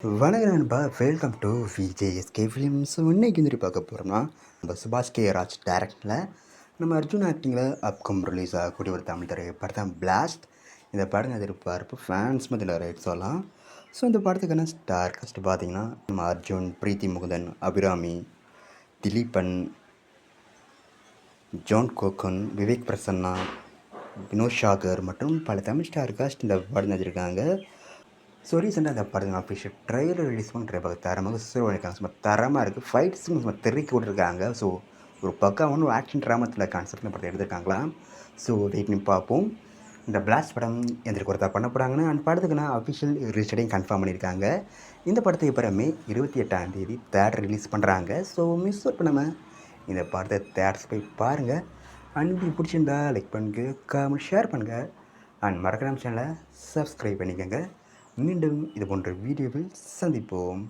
வணக்கம் நண்பா, welcome to VJSK films. இன்னைக்கு வந்துட்டு பார்க்க போகிறோம்னா நம்ம சுபாஷ் கே ராஜ் டேரக்டரில் நம்ம அர்ஜுன் ஆக்டிங்கில் அப்கம் ரிலீஸ் ஆகக்கூடிய ஒரு தமிழ் திரைப்படம் தான் பிளாஸ்ட். இந்த படம் எதிர்பார்ப்பு ஃபேன்ஸ் மத்தியில் ரைட் சொல்லலாம். ஸோ இந்த படத்துக்கான ஸ்டார் காஸ்ட் பார்த்தீங்கன்னா நம்ம அர்ஜுன், பிரீத்தி முகுந்தன், அபிராமி, திலீபன், ஜான் கோகன், விவேக் பிரசன்னா, வினோத் ஷாகர் மற்றும் பல தமிழ் ஸ்டார் காஸ்ட் இந்த படம் நடிச்சிருக்காங்க. ஸோ ரீசெண்டாக அந்த படத்துக்கு அஃபிஷியல் ட்ரெய்லர் ரிலீஸ் பண்ணுற தரமாக பண்ணியிருக்காங்க. சும்மா தரமாக இருக்குது. ஃபைட்ஸும் சும்மா தெறிக்கி விட்ருக்காங்க. ஸோ ஒரு பக்காவான ஒரு ஆக்ஷன் ட்ராமத்தில் கான்செப்ட் இந்த படத்தை எடுத்திருக்காங்களா. ஸோ வெயிட் பண்ணி பார்ப்போம். இந்த பிளாஸ்ட் படம் எந்திரிக்கு ஒருத்தா பண்ண போகிறாங்கன்னு அந்த படத்துக்குன்னா அஃபிஷியல் ரிலீஸ்டையும் கன்ஃபார்ம் பண்ணியிருக்காங்க. இந்த படத்தை அப்புறமே 28ஆம் தேதி தேட்டர் ரிலீஸ் பண்ணுறாங்க. ஸோ மிஸ் அவுட் பண்ணாமல் இந்த படத்தை தேட்டர்ஸ் போய் பாருங்கள். அண்ட் இப்படி பிடிச்சிருந்தா லைக் பண்ணுங்க, கமெண்ட் ஷேர் பண்ணுங்கள். அண்ட் மறக்காம சேனலை சப்ஸ்கிரைப் பண்ணிக்கோங்க. மீண்டும் இது போன்ற வீடியோவில் சந்திப்போம்.